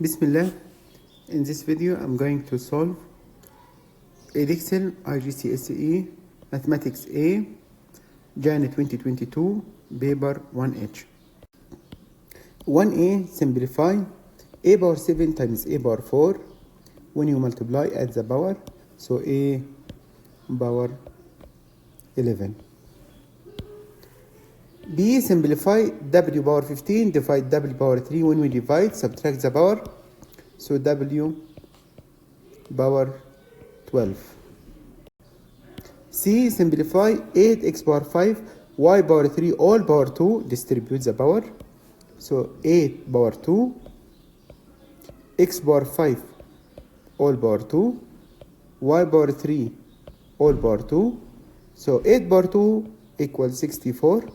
Bismillah. In this video I'm going to solve EDEXCEL IGCSE Mathematics A Jan 2022 paper 1H. 1A, simplify a power 7 times a power 4 when you multiply at the power, so a power 11. B, simplify w power 15 divide w power 3 when we divide, subtract the power, so w power 12. C, simplify 8x power 5 y power 3 all power 2, distribute the power, so 8 power 2 x power 5 all power 2 y power 3 all power 2, so 8 power 2 equals 64.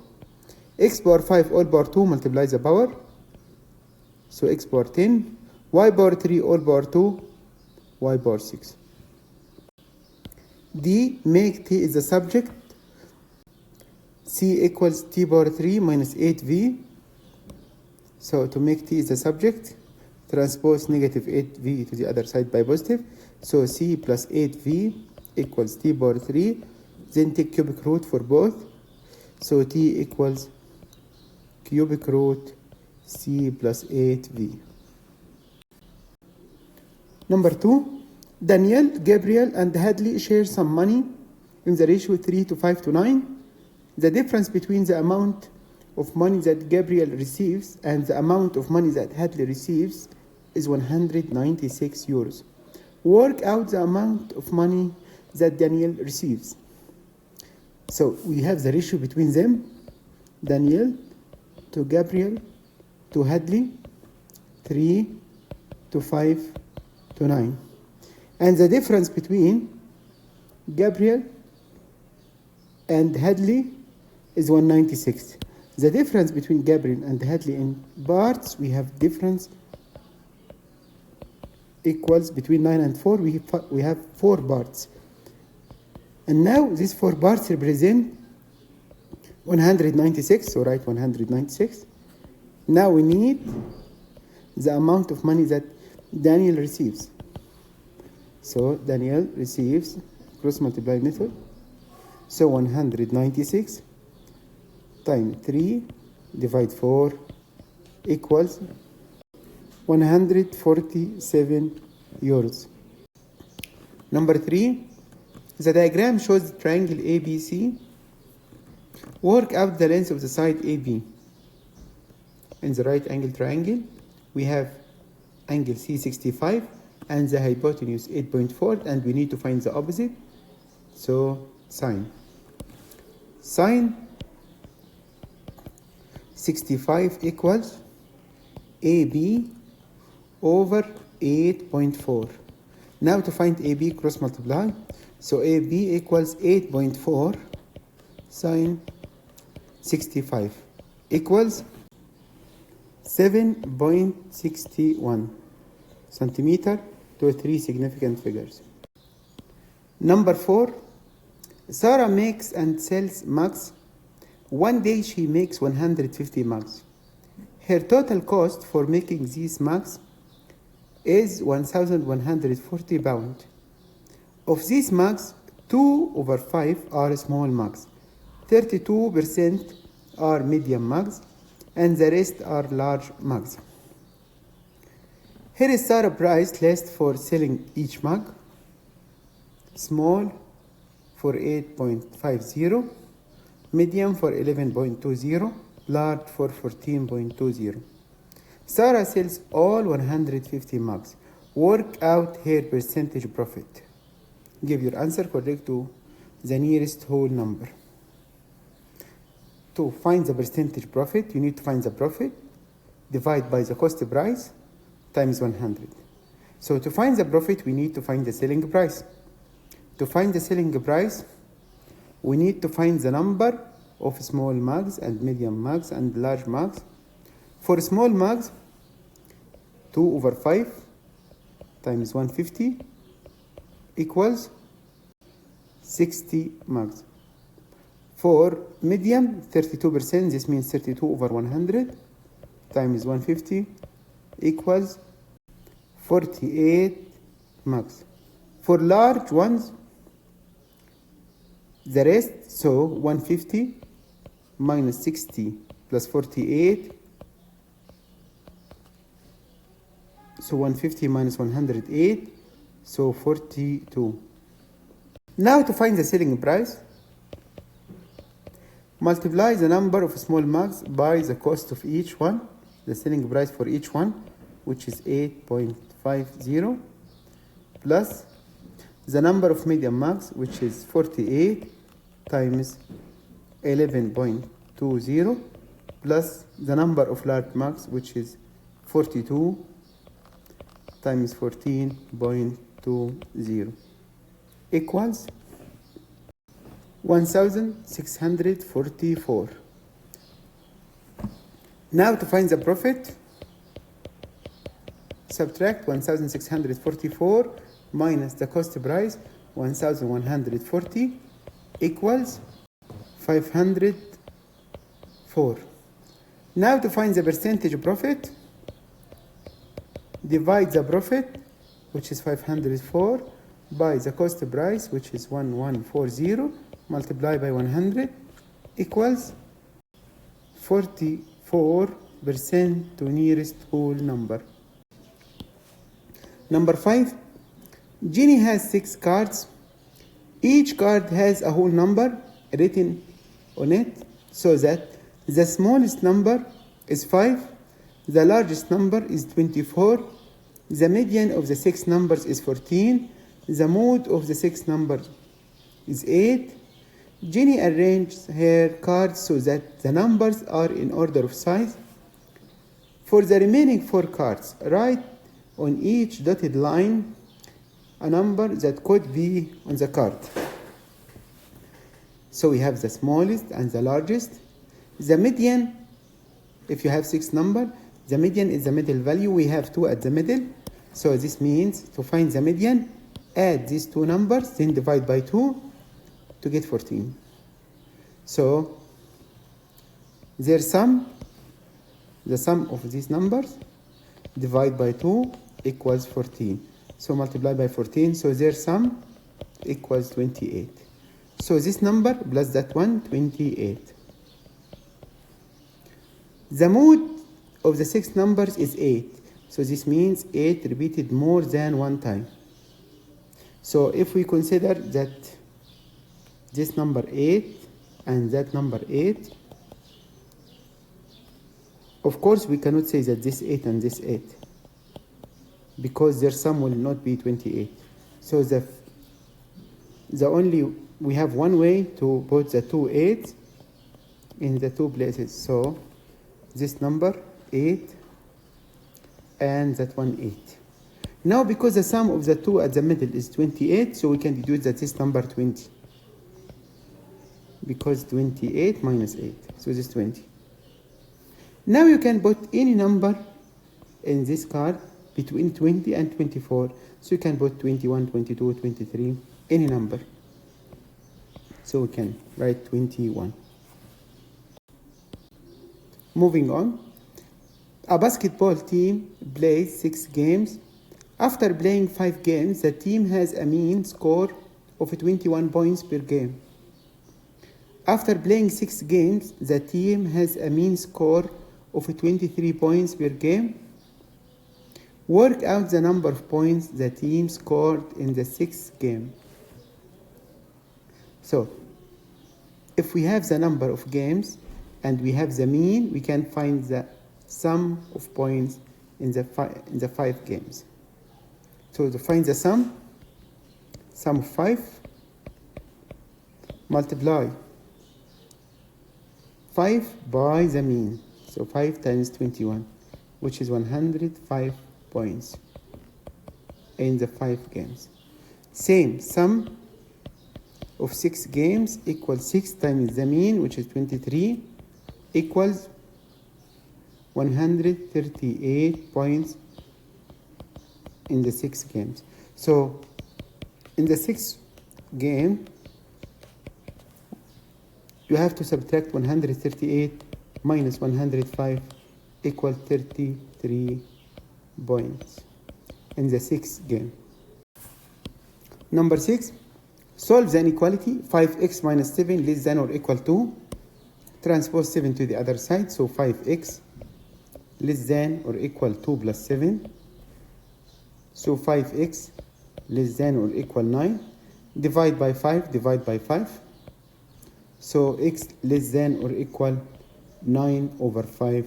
X power 5 all power 2 multiply the power, so x power 10, y power 3 all power 2, y power 6. D, make t is the subject, c equals t power 3 minus 8v, so to make t is the subject, transpose negative 8v to the other side by positive, so c plus 8v equals t power 3, then take cubic root for both, so t equals cubic root c plus 8v. Number 2, Daniel, Gabriel, and Hadley share some money in the ratio 3 to 5 to 9. The difference between the amount of money that Gabriel receives and the amount of money that Hadley receives is 196 euros. Work out the amount of money that Daniel receives. So we have the ratio between them, Daniel to Gabriel to Hadley, 3 to 5 to 9. And the difference between Gabriel and Hadley is 196. The difference between Gabriel and Hadley in parts, we have difference equals between 9 and 4, we have 4 parts. And now these 4 parts represent 196, so write 196. Now we need the amount of money that Daniel receives. So Daniel receives cross multiply method. So 196 times 3 divide 4 equals 147 euros. Number 3, the diagram shows the triangle ABC. Work out the length of the side AB. In the right angle triangle, we have angle C 65 and the hypotenuse 8.4, and we need to find the opposite. So sine 65 equals AB over 8.4. Now to find AB, cross multiply. So AB equals 8.4 sine 65 equals 7.61 centimeter to 3 significant figures. Number 4, Sarah makes and sells mugs. One day she makes 150 mugs. Her total cost for making these mugs is 1,140 pounds. Of these mugs, 2 over 5 are small mugs, 32% are medium mugs, and the rest are large mugs. Here is Sarah's price list for selling each mug. Small for 8.50, medium for 11.20, large for 14.20. Sarah sells all 150 mugs. Work out her percentage profit. Give your answer correct to the nearest whole number. To find the percentage profit, you need to find the profit, divide by the cost price, times 100. So to find the profit, we need to find the selling price. To find the selling price, we need to find the number of small mugs and medium mugs and large mugs. For small mugs, 2 over 5 times 150 equals 60 mugs. For medium, 32%, this means 32 over 100 times 150 equals 48 max. For large ones, the rest, so 150 minus 60 plus 48, so 150 minus 108, so 42. Now to find the selling price, multiply the number of small mugs by the cost of each one, the selling price for each one, which is 8.50, plus the number of medium mugs, which is 48 times 11.20, plus the number of large mugs, which is 42 times 14.20, equals 1644. Now to find the profit, subtract 1644 minus the cost price 1140 equals 504. Now to find the percentage profit, divide the profit, which is 504, by the cost price, which is 1140, multiply by 100, equals 44% to nearest whole number. Number 5, Jenny has 6 cards. Each card has a whole number written on it, so that the smallest number is 5, the largest number is 24, the median of the 6 numbers is 14, the mode of the 6 numbers is 8. Jenny arranges her cards so that the numbers are in order of size. For the remaining 4 cards, write on each dotted line a number that could be on the card. So we have the smallest and the largest. The median, if you have 6 numbers, the median is the middle value. We have 2 at the middle. So this means to find the median, add these 2 numbers, then divide by 2 to get 14. So their sum, the sum of these numbers, divide by 2 equals 14. So multiply by 14, so their sum equals 28. So this number plus that one, 28. The mode of the 6 numbers is 8. So this means 8 repeated more than 1 time. So if we consider that this number 8 and that number 8, of course we cannot say that this 8 and this 8, because their sum will not be 28. So we have one way to put the 2 8s in the 2 places. So this number 8 and that one 8. Now because the sum of the 2 at the middle is 28, so we can deduce that this number 20. Because 28 minus 8, so this is 20. Now you can put any number in this card between 20 and 24. So you can put 21, 22, 23, any number. So we can write 21. Moving on. A basketball team plays 6 games. After playing 5 games, the team has a mean score of 21 points per game. After playing 6 games, the team has a mean score of 23 points per game. Work out the number of points the team scored in the 6th game. So, if we have the number of games and we have the mean, we can find the sum of points in the 5 games. So to find the sum of 5, multiply 5 by the mean. So 5 times 21, which is 105 points in the 5 games. Same, sum of 6 games equals 6 times the mean, which is 23, equals 138 points in the 6 games. So in the 6th game, you have to subtract 138 minus 105 equal 33 points. in the sixth game. Number 6, solve the inequality 5x minus 7 less than or equal to, transpose 7 to the other side, so 5x less than or equal to plus 7, so 5x less than or equal 9, divide by 5, divide by 5, so x less than or equal 9 over 5,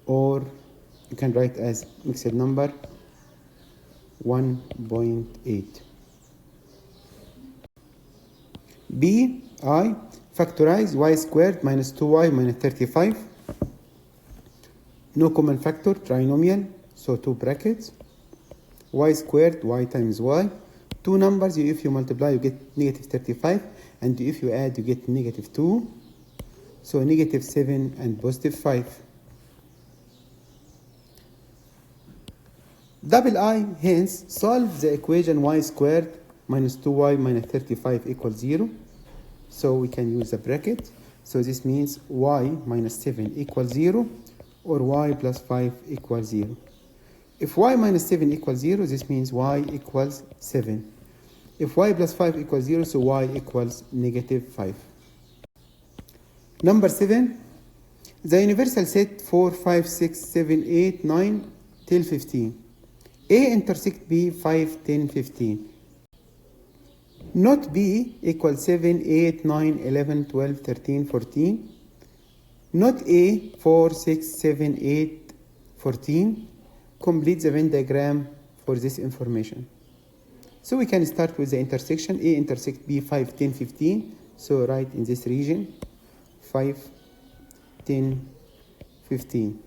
or you can write as mixed number 1.8. B, I, factorize y squared minus 2y minus 35. No common factor, trinomial, so 2 brackets. Y squared, y times y. Two numbers, if you multiply, you get negative 35, and if you add, you get negative 2. So negative 7 and positive 5. Double I, hence, solve the equation y squared minus 2y minus 35 equals 0. So we can use the bracket. So this means y minus 7 equals 0, or y plus 5 equals 0. If y minus 7 equals 0, this means y equals 7. If y plus 5 equals 0, so y equals negative 5. Number 7, the universal set 4, 5, 6, 7, 8, 9 till 15. A intersect B 5, 10, 15. Not B equals 7, 8, 9, 11, 12, 13, 14. Not A 4, 6, 7, 8, 14. Complete the Venn diagram for this information. So we can start with the intersection. A intersect B 5, 10, 15. So right in this region 5, 10, 15.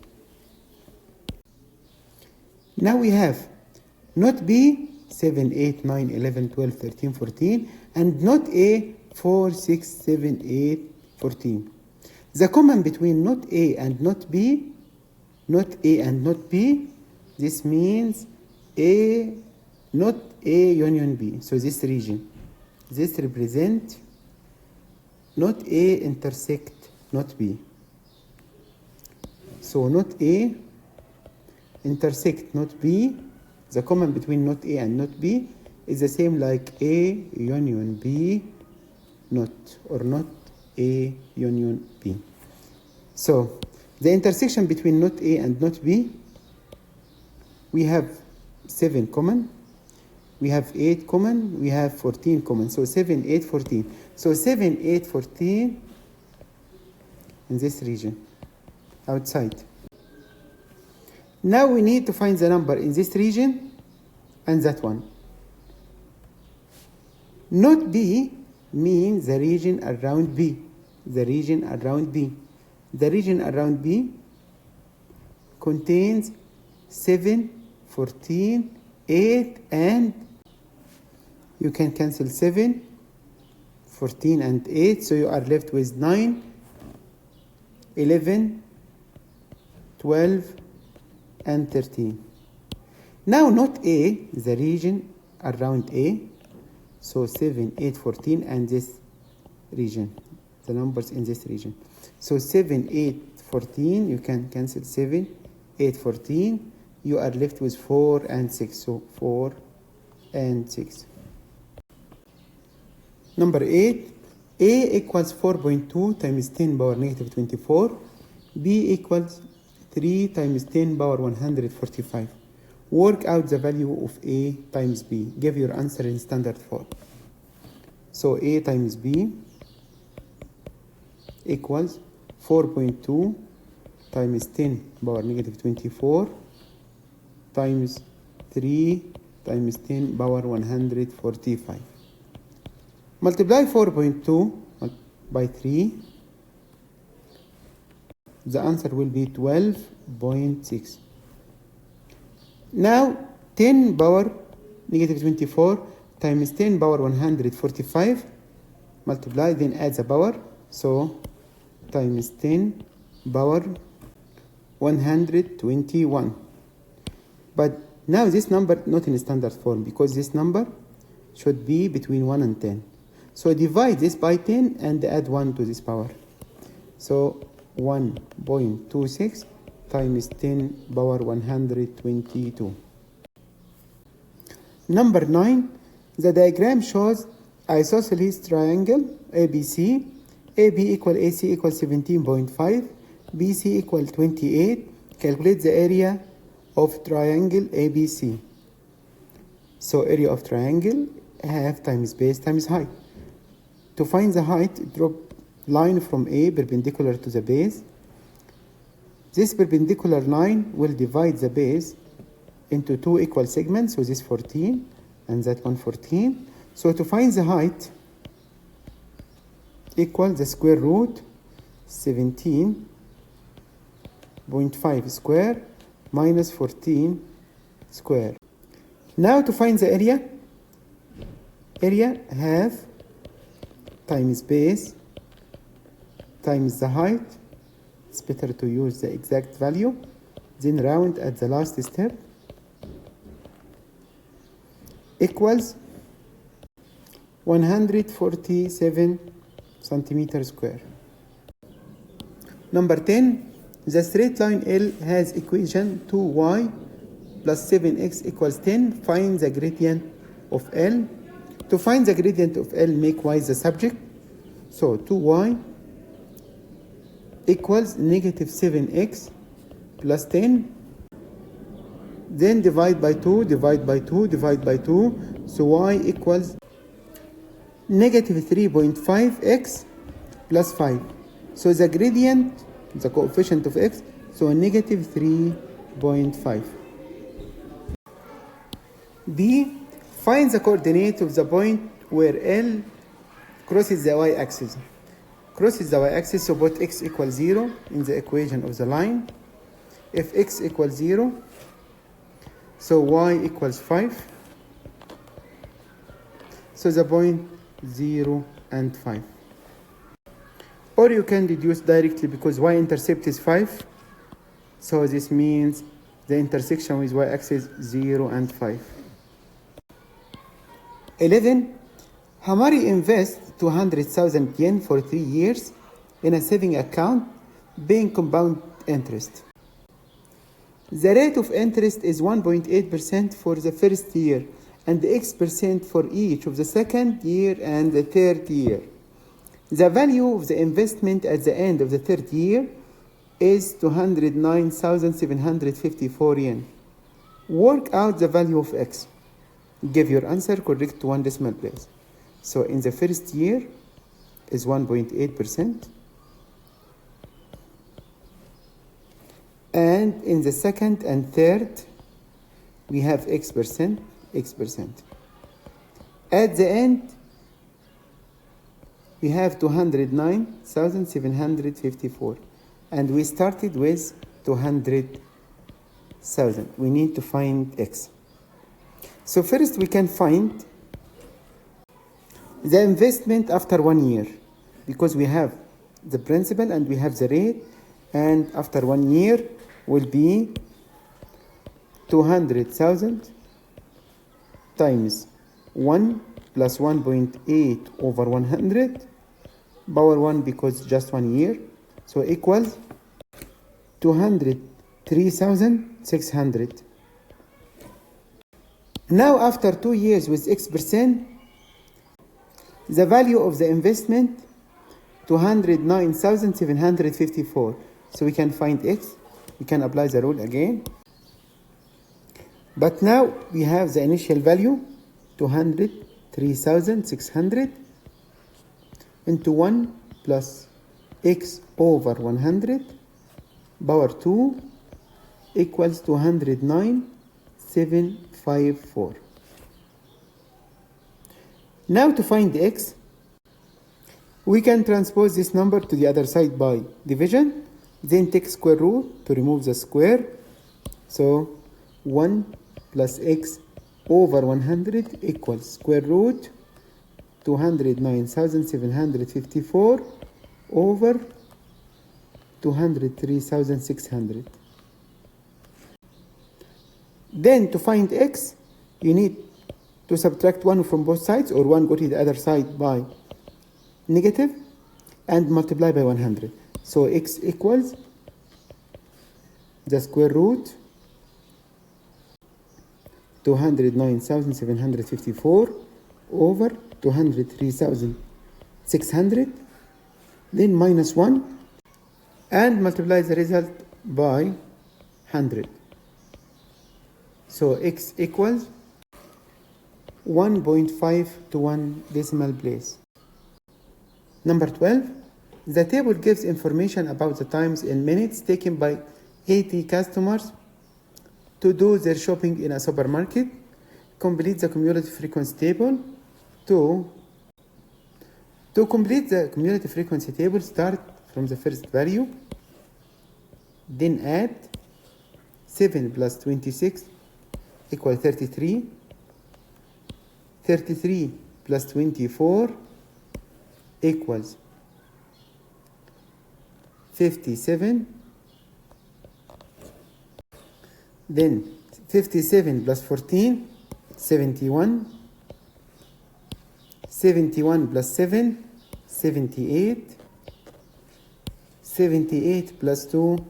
Now we have not B 7, 8, 9, 11, 12, 13, 14, and not A 4, 6, 7, 8, 14. The common between not A and not B, not A and not B, this means A, not A union B. So this region, this represent not A intersect not B. So not A intersect not B. The common between not A and not B is the same like A union B not, or not A union B. So the intersection between not A and not B, we have 7 common, we have 8 common, we have 14 common. So 7, 8, 14. So 7, 8, 14 in this region, outside. Now we need to find the number in this region and that one. Not B means the region around B. The region around B. The region around B contains 7, 14, 8, and you can cancel 7, 14, and 8. So you are left with 9, 11, 12, and 13. Now not A, the region around A. So 7, 8, 14, and this region, the numbers in this region. So 7, 8, 14, you can cancel 7, 8, 14. You are left with 4 and 6. So 4 and 6. Number 8, A equals 4.2 times 10 power negative 24. B equals 3 times 10 power 145. Work out the value of A times B. Give your answer in standard form. So A times B equals 4.2 times 10 power negative 24 times 3 times 10 power 145. Multiply 4.2 by 3. The answer will be 12.6. Now 10 power negative 24 times 10 power 145. Multiply, then add the power. So times 10 power 121. But now this number not in standard form, because this number should be between 1 and 10. So divide this by 10 and add 1 to this power. So 1.26 times 10 power 122. Number 9, the diagram shows isosceles triangle ABC. AB equal AC equal 17.5, BC equal 28. Calculate the area of triangle ABC. So area of triangle, half times base times height. To find the height, drop line from A perpendicular to the base. This perpendicular line will divide the base into two equal segments, so this 14 and that one 14. So to find the height, equal the square root 17.5 square minus 14 square. Now to find the area half times base times the height. It's better to use the exact value, then round at the last step, equals 147 centimeters square. Number 10, the straight line L has equation 2y plus 7x equals 10. Find the gradient of L. To find the gradient of L, make y the subject. So 2y equals negative 7x plus 10. Then divide by 2, divide by 2, divide by 2. So y equals negative 3.5x plus 5. So the gradient, the coefficient of x, so negative 3.5. B, find the coordinate of the point where L crosses the y-axis. Crosses the y-axis, so put x equals 0 in the equation of the line. If x equals 0, so y equals 5. So the point 0 and 5. Or you can deduce directly because y-intercept is 5. So this means the intersection with y-axis 0 and 5. 11. Hamari invests 200,000 yen for 3 years in a saving account paying compound interest. The rate of interest is 1.8% for the first year and X% for each of the second year and the third year. The value of the investment at the end of the third year is 209,754 yen. Work out the value of X. Give your answer correct to one decimal place. So in the first year is 1.8%. And in the second and third, we have X%. At the end, we have 209,754. And we started with 200,000. We need to find X. So first we can find the investment after 1 year, because we have the principal and we have the rate, and after 1 year will be 200,000 times 1 plus 1.8 over 100 power 1 because just 1 year, so equals 203,600. Now after 2 years with X%, the value of the investment 209,754. So we can find X. We can apply the rule again. But now we have the initial value 203,600 into 1 plus X over 100 power 2 equals 209,754. Now to find X, we can transpose this number to the other side by division, then take square root to remove the square. So 1 plus X over 100 equals square root 209,754 over 203,600. Then to find X, you need to subtract 1 from both sides, or 1 go to the other side by negative and multiply by 100. So X equals the square root 209,754 over 203,600, then minus 1, and multiply the result by 100. So x equals 1.5 to 1 decimal place. Number 12, the table gives information about the times in minutes taken by 80 customers to do their shopping in a supermarket. Complete the cumulative frequency table. To complete the cumulative frequency table, start from the first value, then add 7 plus 26 equal 33, 33 plus 24 equals 57, then 57 plus 14, 71, 71 plus 7, 78, 78 plus 2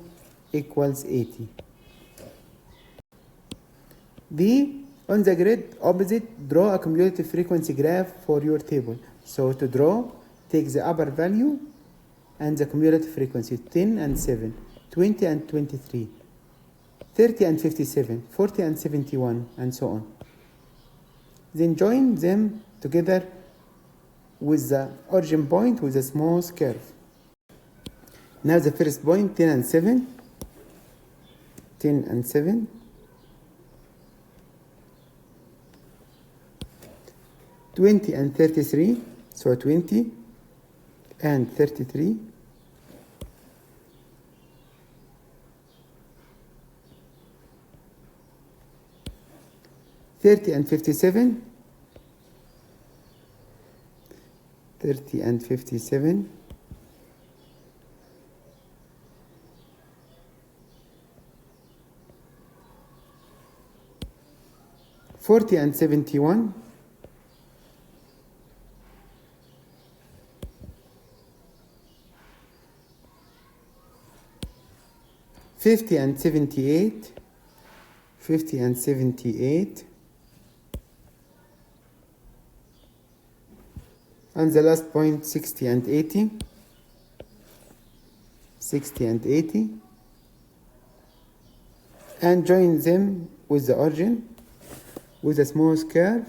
equals 80. B. On the grid opposite, draw a cumulative frequency graph for your table. So to draw, take the upper value and the cumulative frequency 10 and 7, 20 and 23, 30 and 57, 40 and 71, and so on. Then join them together with the origin point with a smooth curve. Now the first point, 10 and 7, 10 and 7, 20 and 33, so 20 and 33, 30 and 57, 30 and 57, 40 and 71, 50 and 78, 50 and 78, and the last point 60 and 80, 60 and 80, and join them with the origin with a smooth curve.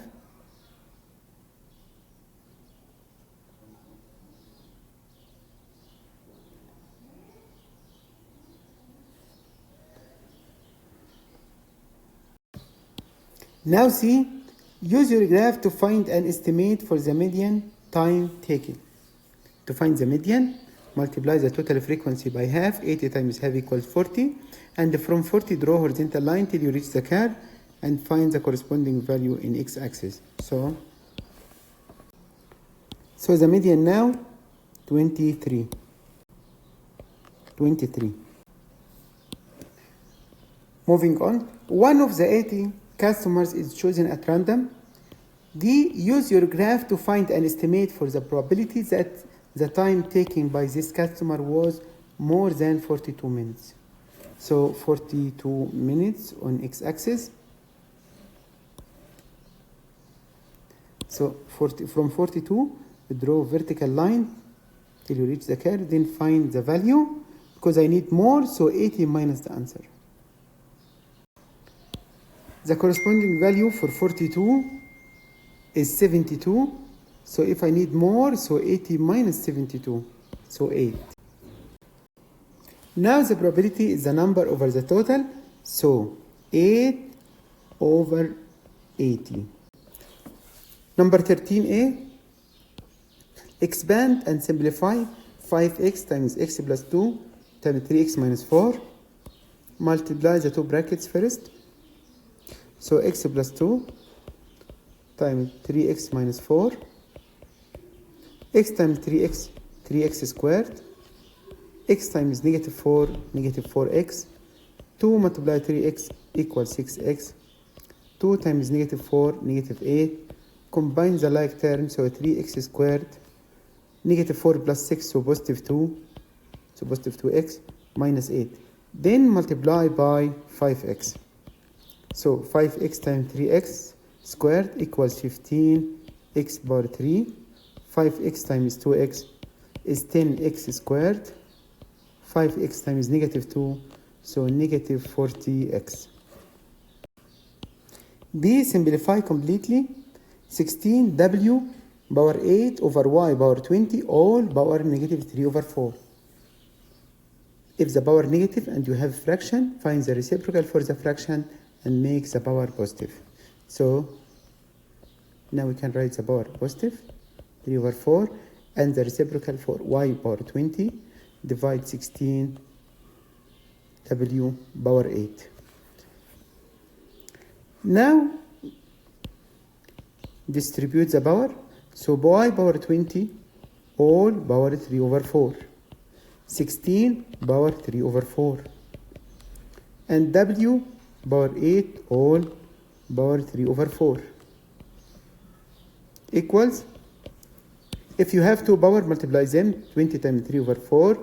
Now see, use your graph to find an estimate for the median time taken. To find the median, multiply the total frequency by half. 80 times half equals 40. And from 40, draw horizontal line till you reach the curve and find the corresponding value in x-axis. So the median now, 23. 23. Moving on, one of the 80 customers is chosen at random. D. Use your graph to find an estimate for the probability that the time taken by this customer was more than 42 minutes. So 42 minutes on x-axis. So from 42, draw vertical line till you reach the curve, then find the value. Because I need more, so 80 minus the answer. The corresponding value for 42 is 72. So if I need more, so 80 minus 72, so 8. Now the probability is the number over the total, so 8 over 80. Number 13a, expand and simplify 5x times x plus 2 times 3x minus 4. Multiply the two brackets first. So x plus 2 times 3x minus 4. X times 3x, 3x squared. X times negative 4, negative 4x. 2 multiply 3x equals 6x. 2 times negative 4, negative 8. Combine the like terms, so 3x squared. Negative 4 plus 6, so positive 2. So positive 2x minus 8. Then multiply by 5x. So 5x times 3x squared equals 15x power 3. 5x times 2x is 10x squared. 5x times negative 2, so negative 40x. B, simplify completely. 16w power 8 over y power 20 all power negative 3 over 4. If the power negative and you have fraction, find the reciprocal for the fraction and make the power positive. So now we can write the power positive 3 over 4 and the reciprocal for y power 20 divide 16 w power 8. Now distribute the power. So y power 20 all power 3 over 4. 16 power 3 over 4. And w power 8 all power 3 over 4. Equals, if you have two power, multiply them. 20 times 3 over 4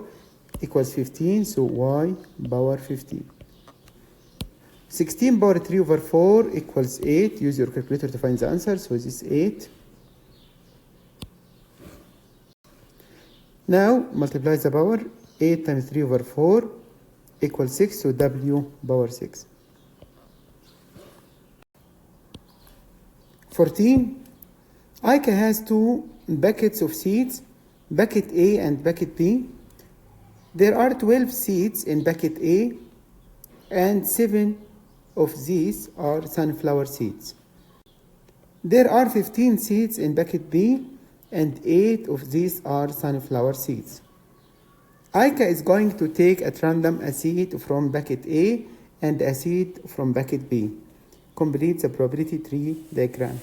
equals 15, so y power 15. 16 power 3 over 4 equals 8. Use your calculator to find the answer, so this is 8. Now multiply the power. 8 times 3 over 4 equals 6, so w power 6. 14. ICA has two buckets of seeds, bucket A and bucket B. There are 12 seeds in bucket A and 7 of these are sunflower seeds. There are 15 seeds in bucket B and 8 of these are sunflower seeds. ICA is going to take at random a seed from bucket A and a seed from bucket B. Complete the probability tree diagram.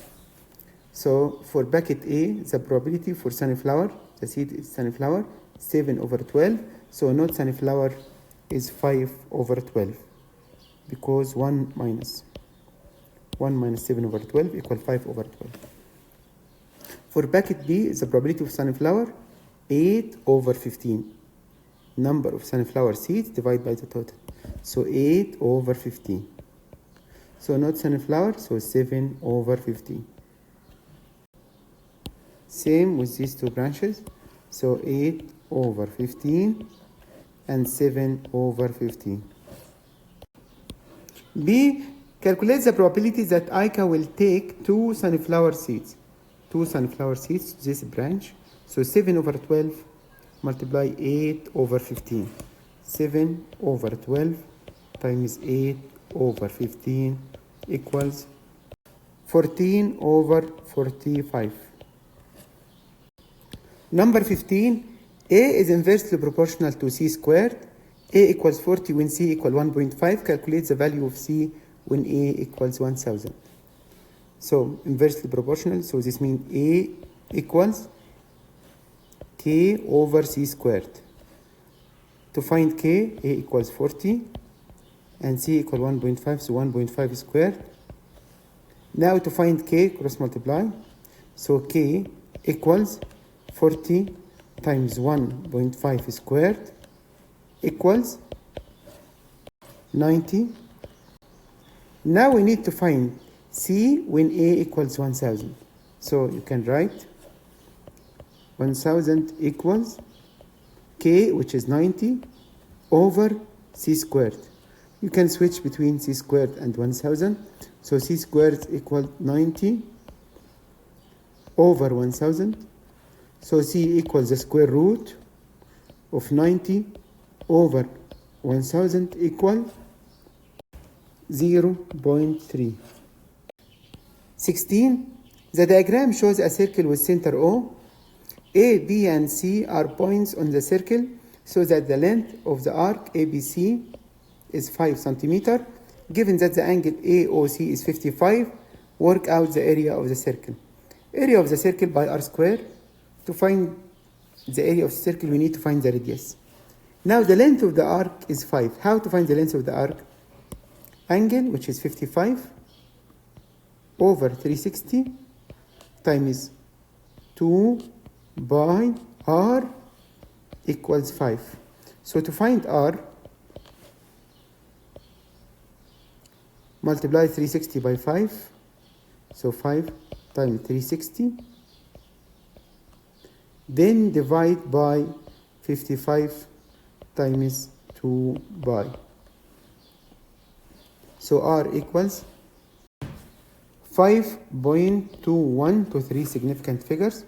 So for bucket A, the probability for sunflower, the seed is sunflower, 7 over 12. So not sunflower is 5 over 12 because 1 minus 7 over 12 equal 5 over 12. For bucket B, the probability of sunflower, 8 over 15. Number of sunflower seeds divided by the total. So 8 over 15. So not sunflower, so 7 over 15. Same with these two branches. So 8 over 15 and 7 over 15. B, calculate the probability that ICA will take two sunflower seeds. Two sunflower seeds to this branch. So 7 over 12 multiply 8 over 15. 7 over 12 times 8 over 15 equals 14 over 45. Number 15, A is inversely proportional to C squared. A equals 40 when C equals 1.5. Calculate the value of C when A equals 1000. So inversely proportional, so this means A equals K over C squared. To find K, A equals 40 and C equals 1.5, so 1.5 squared. Now to find K, cross multiply. So K equals 40 times 1.5 squared equals 90. Now we need to find C when A equals 1000. So you can write 1000 equals K, which is 90, over C squared. You can switch between C squared and 1000. So C squared equals 90 over 1000. So C equals the square root of 90 over 1000 equal 0.3. 16. The diagram shows a circle with center O. A, B, and C are points on the circle, so that the length of the arc ABC is 5 centimeters. Given that the angle AOC is 55, work out the area of the circle. Area of the circle by r squared. To find the area of the circle, we need to find the radius. Now the length of the arc is 5. How to find the length of the arc? Angle, which is 55, over 360 times 2 by r equals 5. So to find r, multiply 360 by 5, so 5 times 360, then divide by 55 times 2 pi. So R equals 5.21 to 3 significant figures.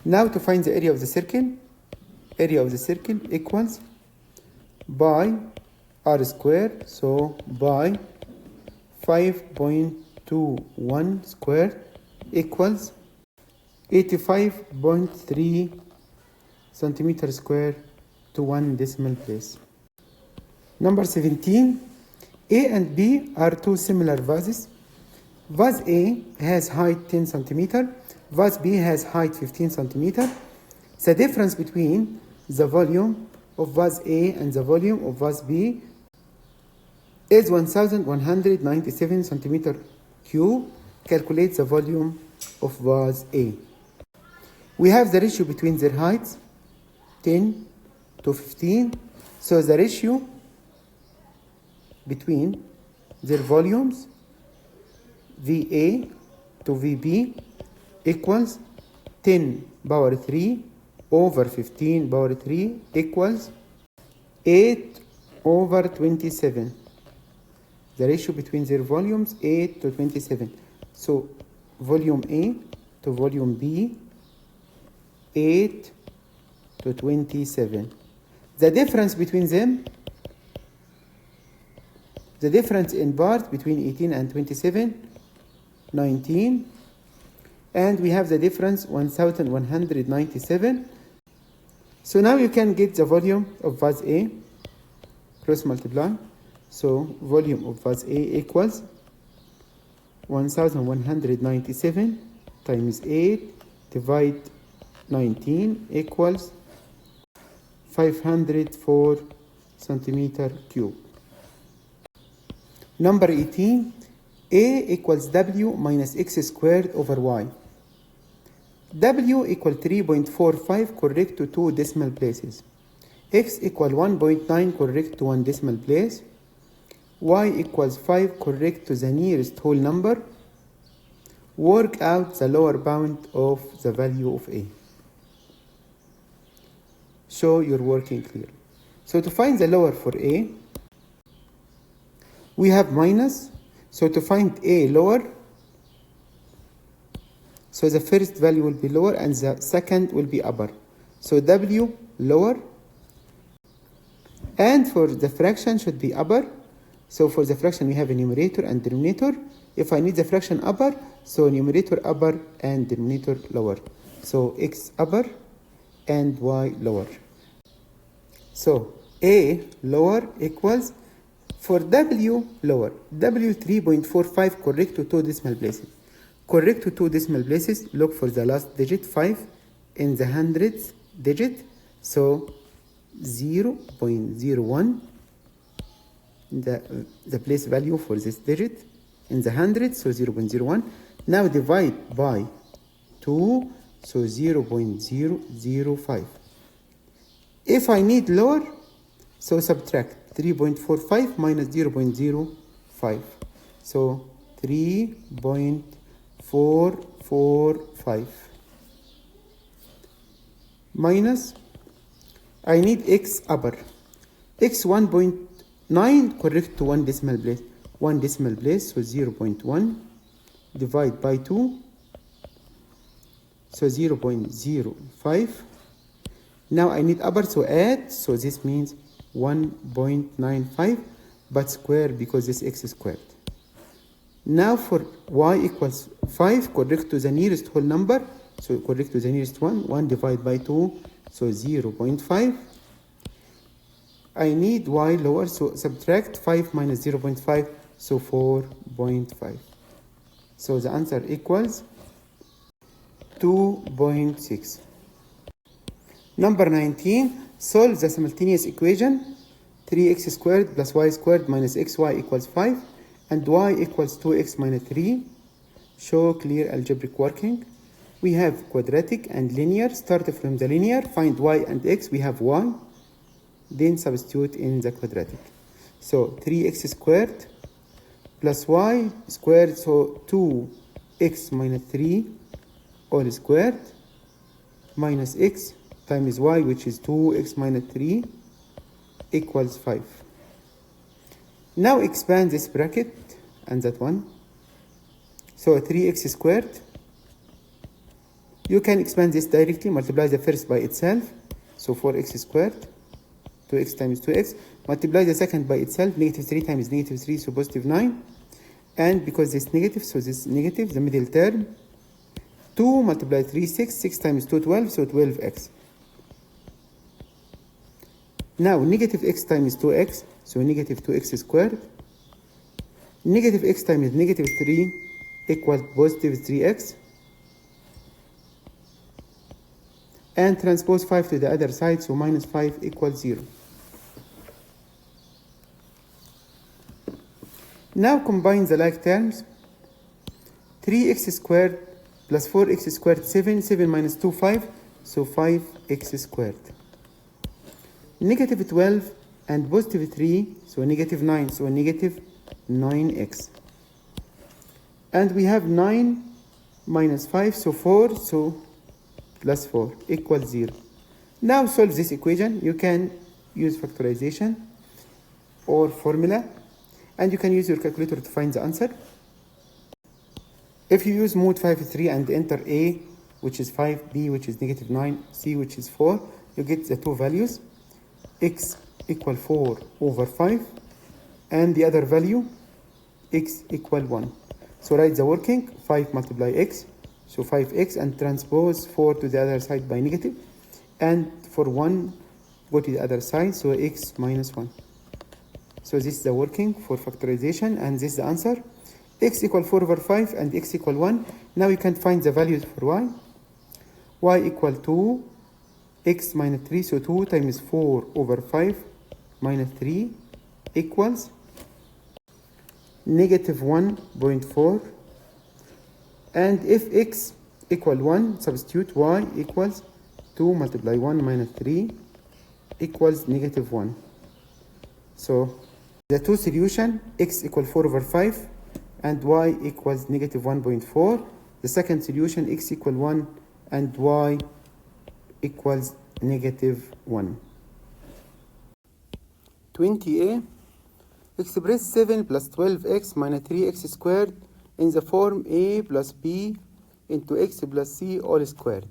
Now to find the area of the circle equals by R squared, so by 5.21 squared equals 85.3 centimeter square to 1 decimal place. Number 17, A and B are two similar vases. Vase A has height 10 centimeter, vase B has height 15 centimeter. The difference between the volume of vase A and the volume of vase B is 1197 centimeter cube. Calculate the volume of vase A. We have the ratio between their heights, 10 to 15. So the ratio between their volumes, VA to VB, equals 10 power 3 over 15 power 3 equals 8 over 27. The ratio between their volumes, 8 to 27. So volume A to volume B, 8 to 27. The difference between them, the difference in parts between 18 and 27, 19. And we have the difference 1197. So now you can get the volume of vase A, cross multiply. So volume of vase A equals 1197 times 8 divide 19 equals 504 centimeter cube. Number 18, A equals W minus X squared over Y. W equal 3.45 correct to 2 decimal places. X equal 1.9 correct to 1 decimal place. Y equals 5 correct to the nearest whole number. Work out the lower bound of the value of A. Show you're working clearly. So to find the lower for A, we have minus. So to find A lower, so the first value will be lower and the second will be upper. So W lower, and for the fraction should be upper. So for the fraction we have a numerator and denominator. If I need the fraction upper, so numerator upper and denominator lower. So X upper and Y lower. So A lower equals, for W lower, W 3.45 correct to 2 decimal places. Correct to 2 decimal places, look for the last digit, 5 in the hundredth digit. So 0.01, the place value for this digit in the hundred, so 0.01. Now divide by 2, so 0.005. If I need lower, so subtract 3.45 minus 0.05. So 3.445 minus, I need X upper. X 1.9 correct to 1 decimal place. 1 decimal place, so 0.1. Divide by 2, so 0.05. Now I need upper, so add, so this means 1.95, but square because this X is squared. Now for Y equals 5, correct to the nearest whole number, so correct to the nearest one, 1 divided by 2, so 0.5. I need Y lower, so subtract 5 minus 0.5, so 4.5. So the answer equals 2.6. Number 19, solve the simultaneous equation 3x squared plus y squared minus xy equals 5 and y equals 2x minus 3. Show clear algebraic working. We have quadratic and linear. Start from the linear, find y and x. We have y, then substitute in the quadratic. So 3x squared plus y squared, so 2x minus 3 all squared minus x times y, which is 2x minus 3 equals 5. Now expand this bracket and that one. So 3x squared. You can expand this directly, multiply the first by itself. So 4x squared, 2x times 2x. Multiply the second by itself, negative 3 times negative 3, so positive 9. And because this negative, so this negative, the middle term. 2 multiply 3, 6. 6 times 2, 12, so 12x. Now negative x times 2x, so negative 2x squared. Negative x times negative 3 equals positive 3x. And transpose 5 to the other side, so minus 5 equals 0. Now combine the like terms. 3x squared plus 4x squared, 7. 7 minus 2, 5. So 5x squared. Negative 12 and positive 3, so negative 9. So negative 9x. And we have 9 minus 5, so 4. So plus 4 equals 0. Now solve this equation. You can use factorization or formula. And you can use your calculator to find the answer. If you use mod 5.3 and enter A, which is 5, B, which is negative 9, C, which is 4, you get the two values. X equal 4 over 5. And the other value, x equal 1. So write the working, 5 multiply x, so 5x, and transpose 4 to the other side by negative. And for 1, go to the other side, so x minus 1. So this is the working for factorization, and this is the answer. X equal 4 over 5 and x equal 1. Now you can find the values for y. Y equal 2, x minus 3, so 2 times 4 over 5 minus 3 equals negative 1.4. And if x equal 1, substitute y equals 2 multiply 1 minus 3 equals negative 1. So the two solution, x equal 4 over 5 and y equals negative 1.4. The second solution, x equal 1 and y equals negative 1. 20a, express 7 plus 12x minus 3x squared in the form a plus b into x plus c all squared,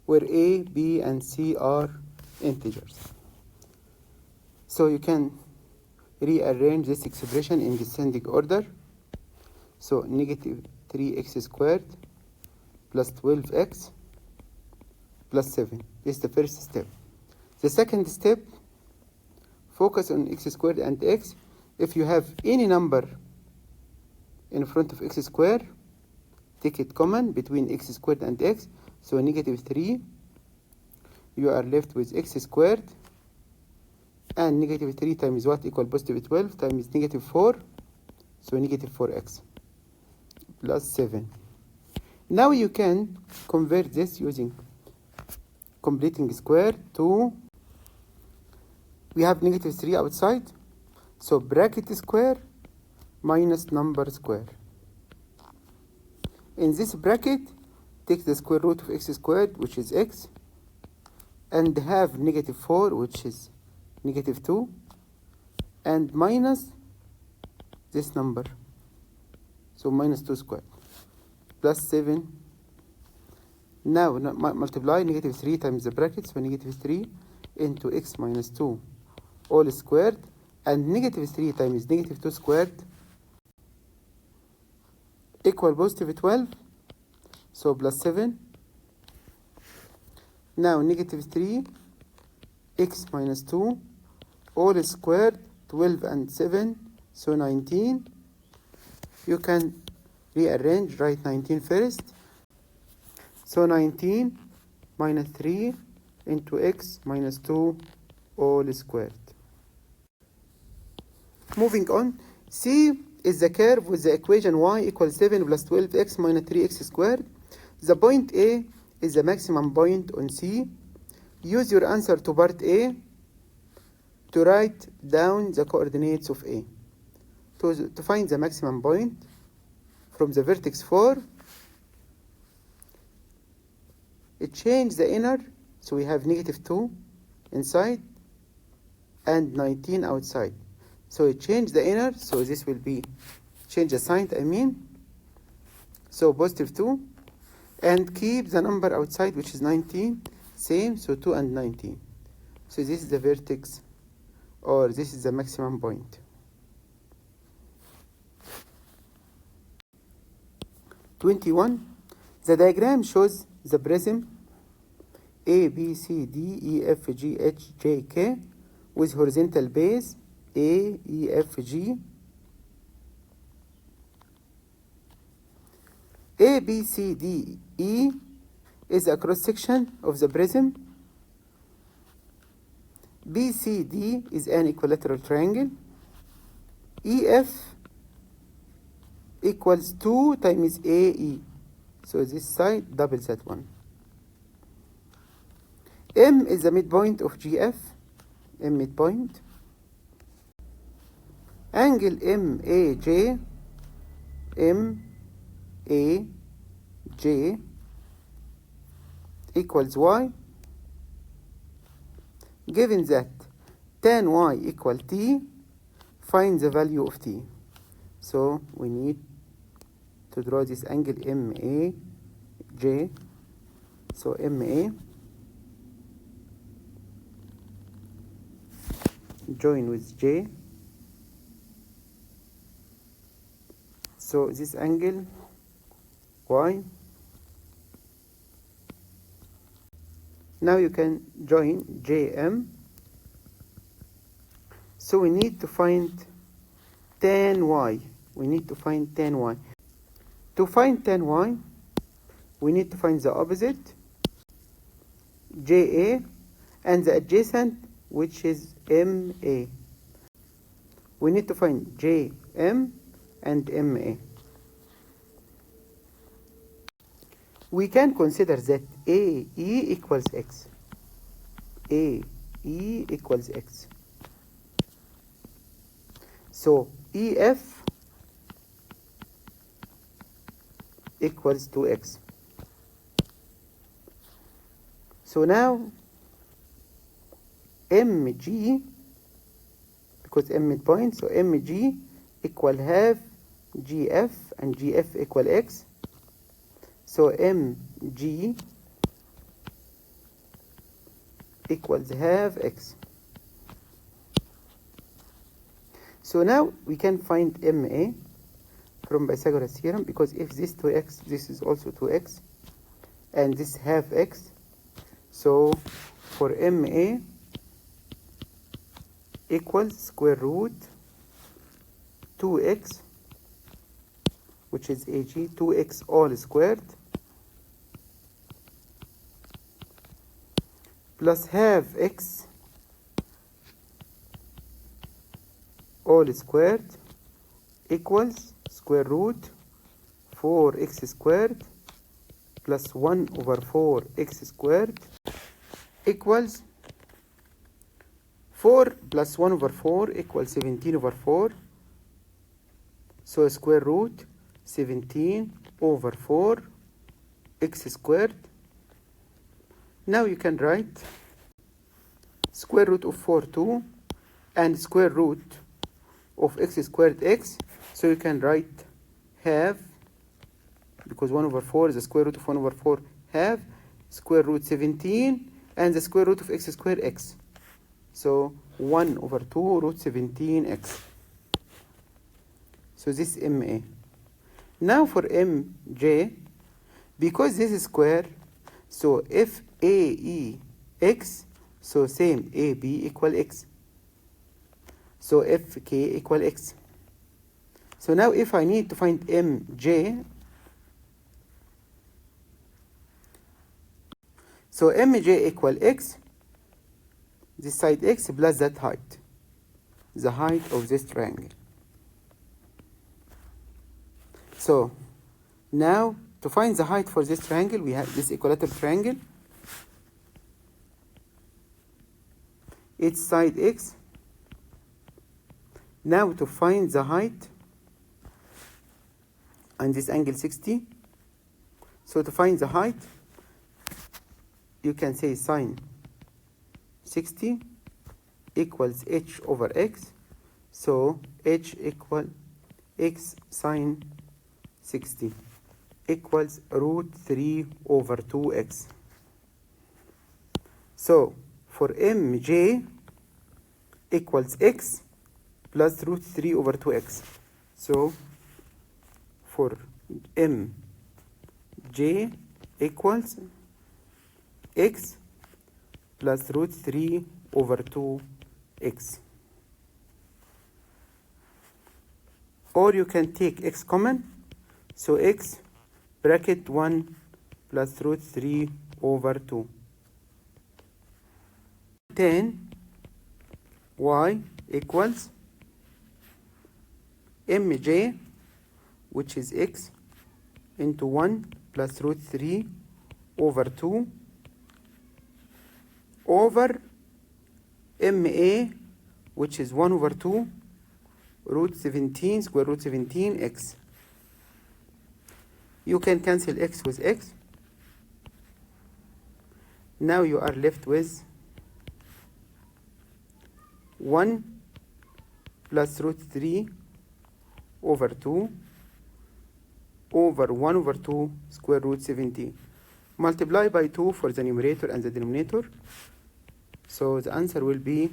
where a, b, and c are integers. So you can rearrange this expression in descending order. So negative 3x squared plus 12x plus 7. This is the first step. The second step, focus on x squared and x. If you have any number in front of x squared, take it common between x squared and x. So negative 3, you are left with x squared. And negative 3 times what equal positive 12 times negative 4. So negative 4x plus 7. Now you can convert this using completing square to, we have negative 3 outside. So bracket square minus number square. In this bracket, take the square root of x squared, which is x, and have negative 4, which is negative 2, and minus this number, so minus 2 squared, plus 7. Now multiply negative 3 times the bracket, so negative 3 into x minus 2 all squared, and negative 3 times negative 2 squared equal positive 12, so plus 7. Now negative 3 x minus 2 all squared, 12 and 7, so 19. You can rearrange, write 19 first. So 19 minus 3 into x minus 2 all squared. Moving on, C is the curve with the equation y equals 7 plus 12x minus 3x squared. The point A is the maximum point on C. Use your answer to part A to write down the coordinates of A. to find the maximum point from the vertex 4, it change the inner, so we have -2 inside and 19 outside. So it change the inner, so this will be change the sign, I mean, so +2, and keep the number outside, which is 19, same, so 2 and 19. So this is the vertex, or this is the maximum point. 21. The diagram shows the prism A, B, C, D, E, F, G, H, J, K with horizontal base A, E, F, G. A, B, C, D, E is a cross section of the prism. B, C, D is an equilateral triangle. E, F equals 2 times A, E. So this side doubles that one. M is the midpoint of GF, M midpoint. Angle MAJ, MAJ equals Y. Given that tan Y equal T, find the value of T. So we need to draw this angle MAJ. So MA join with J. So this angle Y. Now you can join JM. So we need to find tan Y. We need to find tan Y. To find tan Y, we need to find the opposite, JA, and the adjacent, which is MA. We need to find JM and MA. We can consider that AE equals X. AE equals X. So EF equals 2X. So now MG, because M midpoint, so MG equal half GF, and GF equal X. So MG equals half X. So now we can find MA from Pythagoras theorem, because if this 2X, this is also 2X, and this half X. So for MA equals square root 2X, which is AG, 2X all squared, plus half X all squared equals square root 4X squared plus 1/4X squared equals 4 plus 1/4 equals 17/4. So square root 17/4 X squared. Now you can write square root of 4 2 and square root of X squared X. So you can write half, because 1/4 is the square root of 1/4, half square root 17 and the square root of X squared X. So 1/2 root 17X. So this is MA. Now for MJ, because this is square, so if AE X, so same AB equal X. So FK equal X. So now if I need to find MJ, so MJ equal X, this side X plus that height, the height of this triangle. So now to find the height for this triangle, we have this equilateral triangle. Its side X. Now to find the height and this angle 60. So to find the height, you can say sine 60 equals h over x. So h equal x sine 60 equals root 3 over 2x. So for mj equals x plus root 3 over 2x. So for mj equals x plus root 3 over 2x. Or you can take x common. So x bracket 1 plus root 3 over 2. Then y equals mj, which is x, into 1 plus root 3 over 2 over ma, which is 1 over 2 root 17 square root 17 x. You can cancel x with x. Now you are left with 1 plus root 3 over 2 over 1 over 2 square root 17. Multiply by 2 for the numerator and the denominator. So the answer will be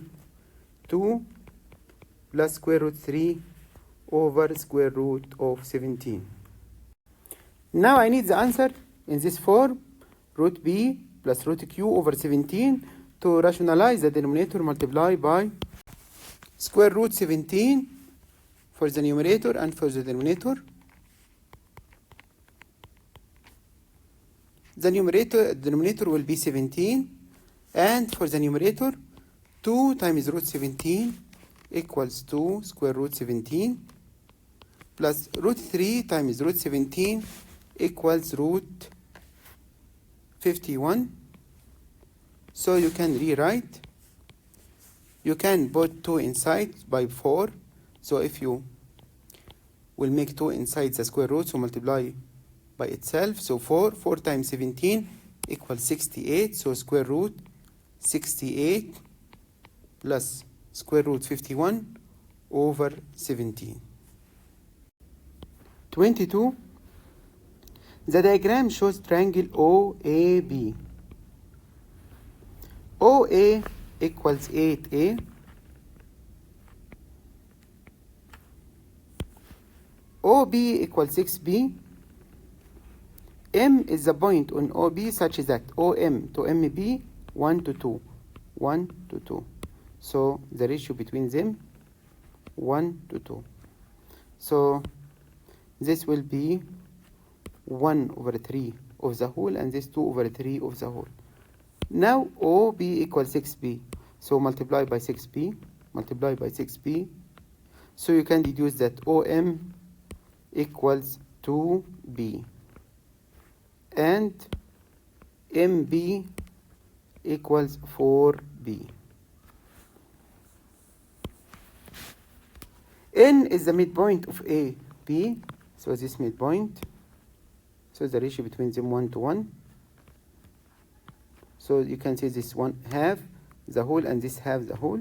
2 plus square root 3 over square root of 17. Now I need the answer in this form, root b plus root q over 17. To rationalize the denominator, multiply by square root 17 for the numerator and for the denominator. The denominator will be 17, and for the numerator, 2 times root 17 equals 2 square root 17 plus root 3 times root 17 equals root 51. So you can rewrite. You can put 2 inside by 4. So if you will make 2 inside the square root, so multiply by itself. So 4 times 17 equals 68. So square root 68 plus square root 51 over 17. 22. The diagram shows triangle OAB. OA equals 8A. OB equals 6B. M is the point on OB such that OM to MB 1 to 2. 1 to 2. So the ratio between them 1 to 2. So this will be 1 over 3 of the whole, and this 2 over 3 of the whole. Now OB equals 6B. So multiply by 6B. Multiply by 6B. So you can deduce that OM equals 2B. And MB equals 4B. N is the midpoint of A, B. So this midpoint. So the ratio between them 1 to 1. So you can say this one half the whole and this half the whole.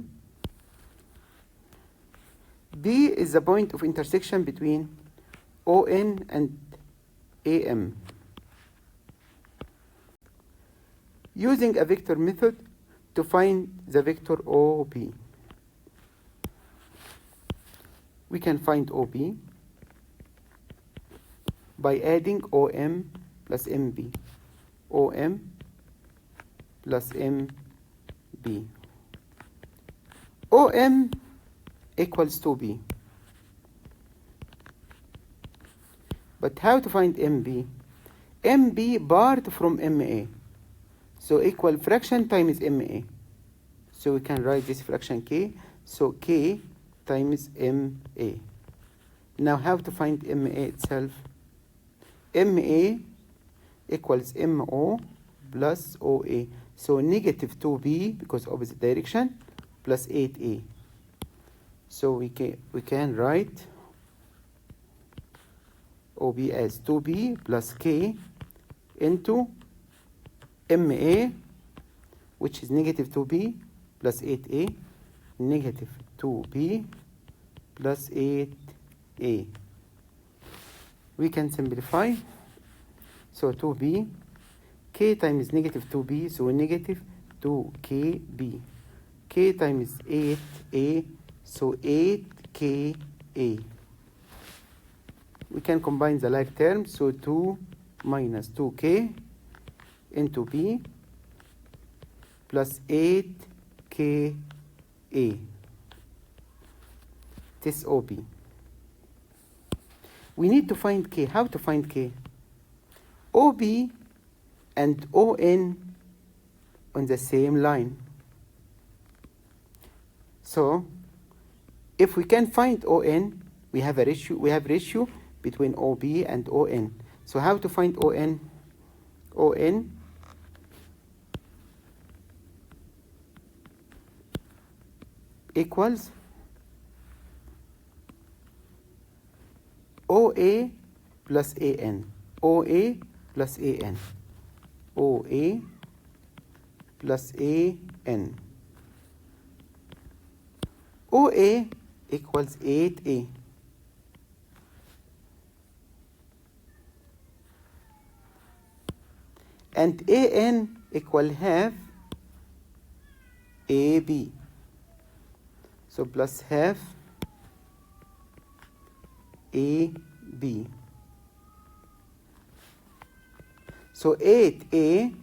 B is the point of intersection between ON and AM. Using a vector method to find the vector OB. We can find OB by adding OM plus MB. OM plus MB. OM equals 2B. But how to find MB? MB part from MA. So equal fraction times MA. So we can write this fraction K. So K times MA. Now how to find MA itself? MA equals MO plus OA. So negative 2B because opposite direction plus 8A. So we can write OB as 2B plus K into MA, which is negative 2B plus 8A, negative 2B plus 8A. We can simplify. So 2B, K times negative 2B, so negative 2KB. K times 8A, so 8KA. We can combine the like terms, so 2 minus 2K into B plus 8KA. This OB. We need to find K. How to find K? OB and ON on the same line. So if we can find ON, we have ratio between OB and ON. So how to find ON? ON equals OA plus AN. OA plus AN. OA plus AN. OA equals 8A. And AN equal half AB. So plus half AB. So 8A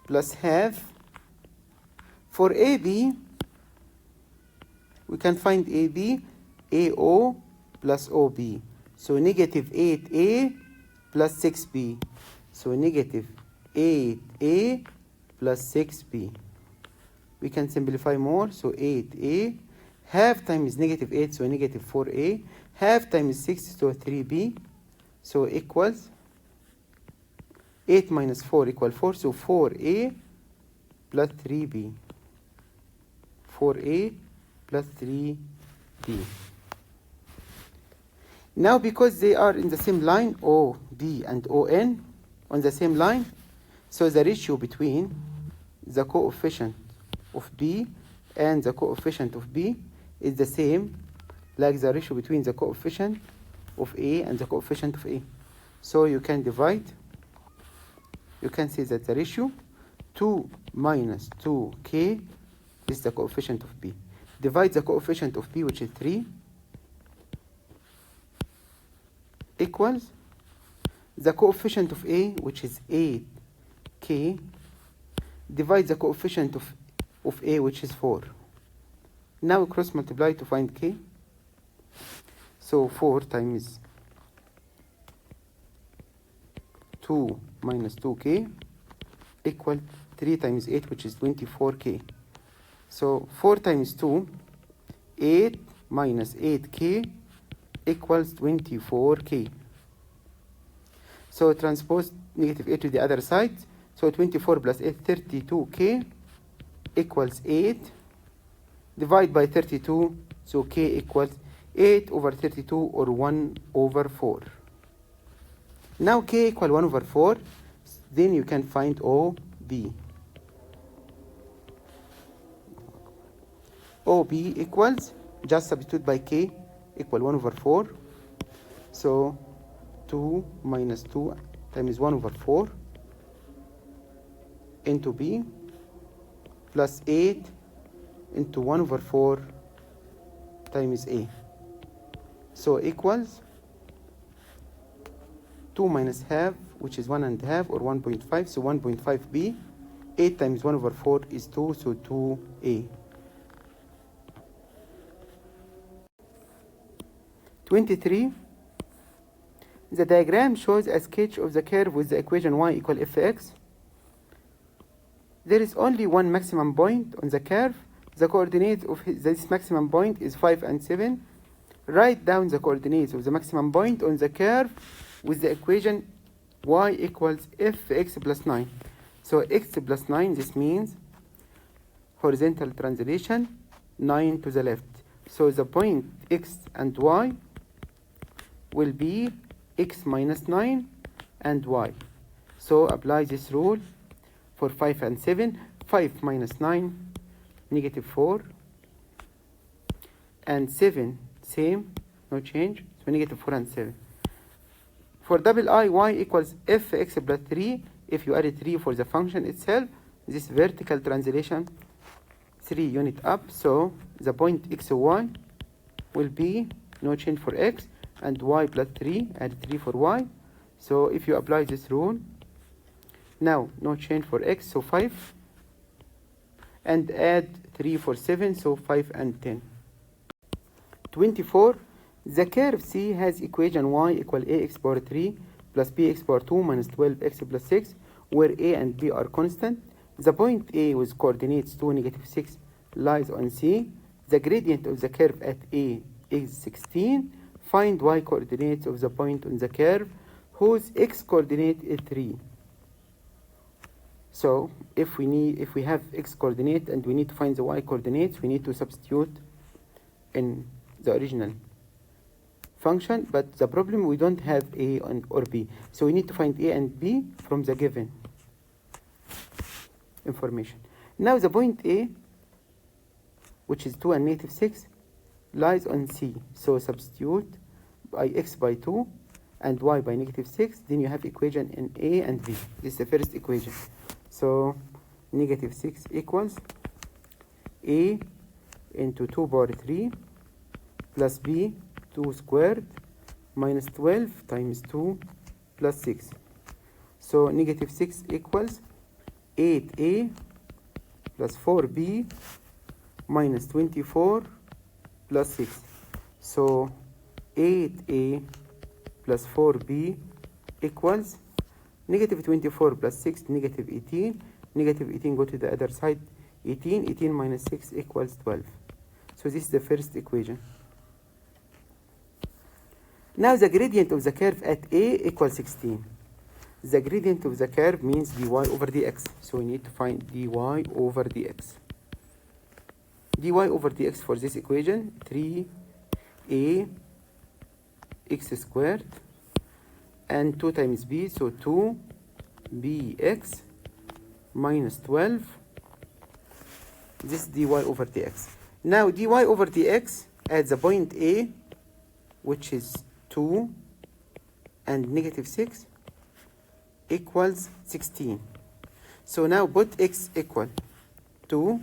plus half. For AB, we can find AB, AO plus OB. So negative 8A plus 6B. So negative 8A plus 6B. We can simplify more. So 8A. Half times negative 8, so negative 4A. Half times 6, so 3B. So equals 8 minus 4 equal 4. So 4A plus 3B. 4A plus 3B. Now because they are in the same line, OB and ON on the same line, so the ratio between the coefficient of B and the coefficient of B is the same like the ratio between the coefficient of A and the coefficient of A. So you can divide, you can say that the ratio 2 minus 2K is the coefficient of B. Divide the coefficient of B, which is 3, equals the coefficient of A, which is 8K, divide the coefficient of A, which is 4. Now cross multiply to find K. So 4 times 2 minus 2K equal 3 times 8, which is 24K. So 4 times 2, 8 minus 8K equals 24K. So transpose negative 8 to the other side. So 24 plus 8, 32K equals 8. Divide by 32, so K equals 8 over 32 or 1 over 4. Now K equal 1 over 4, then you can find OB. OB equals, just substitute by K equal 1 over 4. So 2 minus 2 times 1 over 4 into B plus 8 into 1 over 4 times A. So equals 2 minus half, which is 1 and a half or 1.5, so 1.5B. 8 times 1 over 4 is 2, so 2A. 23. The diagram shows a sketch of the curve with the equation y equal fx. There is only one maximum point on the curve. The coordinates of this maximum point is 5 and 7. Write down the coordinates of the maximum point on the curve with the equation y equals fx plus 9. So x plus 9, this means horizontal translation 9 to the left. So the point x and y will be x minus 9 and y. So apply this rule for 5 and 7. 5 minus 9, negative 4. And 7, same, no change. So negative 4 and 7. For double I, y equals fx plus 3. If you add 3 for the function itself, this vertical translation 3 unit up. So the point x and y will be no change for x, and y plus 3, add 3 for y. So if you apply this rule, now no change for x, so 5, and add 3 for 7, so 5 and 10. 24, the curve C has equation y equal ax power 3 plus bx power 2 minus 12x plus 6, where a and b are constant. The point A with coordinates 2, negative 6 lies on C. The gradient of the curve at A is 16. Find y coordinates of the point on the curve whose x coordinate is 3. So if we have x coordinate and we need to find the y coordinates, we need to substitute in the original function, but the problem, we don't have a or b, so we need to find a and b from the given information. Now the point A, which is 2 and negative 6, lies on C, so substitute by x by 2 and y by negative 6, then you have equation in A and B. This is the first equation. So negative 6 equals A into 2 power 3 plus B 2 squared minus 12 times 2 plus 6. So negative 6 equals 8A plus 4B minus 24 plus 6. So 8A plus 4B equals negative 24 plus 6, negative 18. Negative 18 go to the other side. 18 minus 6 equals 12. So this is the first equation. Now the gradient of the curve at A equals 16. The gradient of the curve means dy over dx. So we need to find dy over dx. dy over dx for this equation, 3a x squared and 2 times b, so 2bx minus 12. This is dy over dx. Now dy over dx at the point A, which is 2 and negative 6, equals 16. So now put x equal 2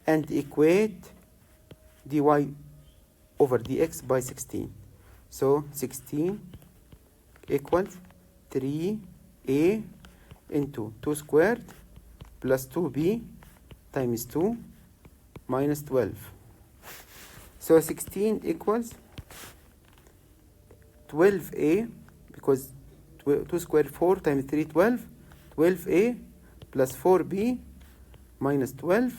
and equate dy over dx by 16. So 16 equals 3a into 2 squared plus 2b times 2 minus 12. So 16 equals 12a, because 2 squared 4 times 3 12, 12a plus 4b minus 12,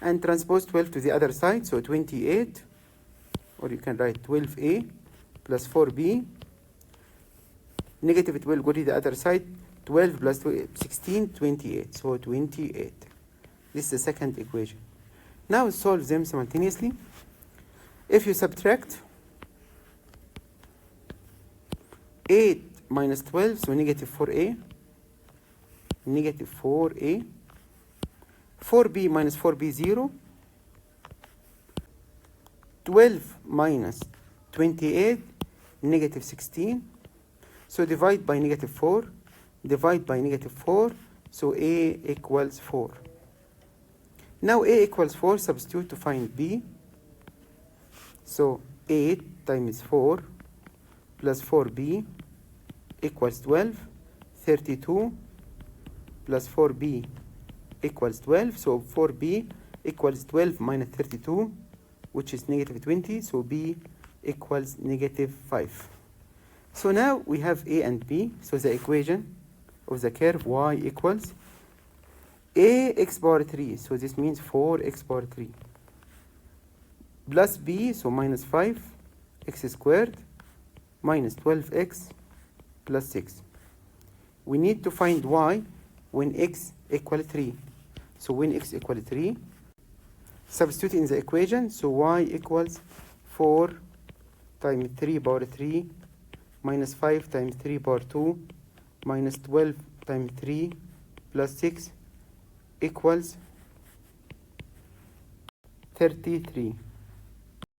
and transpose 12 to the other side, so 28, or you can write 12a plus 4b, negative 12 go to the other side, 12 plus 16, 28, so 28. This is the second equation. Now solve them simultaneously. If you subtract 8 minus 12, so negative 4a, negative 4a, 4b minus 4b, 0, 12 minus 28, negative 16, so divide by negative 4, divide by negative 4, so a equals 4. Now a equals 4, substitute to find b, so 8 times 4 plus 4b equals 12, 32 plus 4b equals 12, so 4b equals 12 minus 32, which is negative 20, so b equals negative 5. So now we have a and b, so the equation of the curve y equals a x power 3, so this means 4x power 3, plus b, so minus 5 x squared minus 12x plus 6. We need to find y when x equal 3. So when x equal 3, substitute in the equation, so y equals 4 times 3 power 3 minus 5 times 3 power 2 minus 12 times 3 plus 6 equals 33.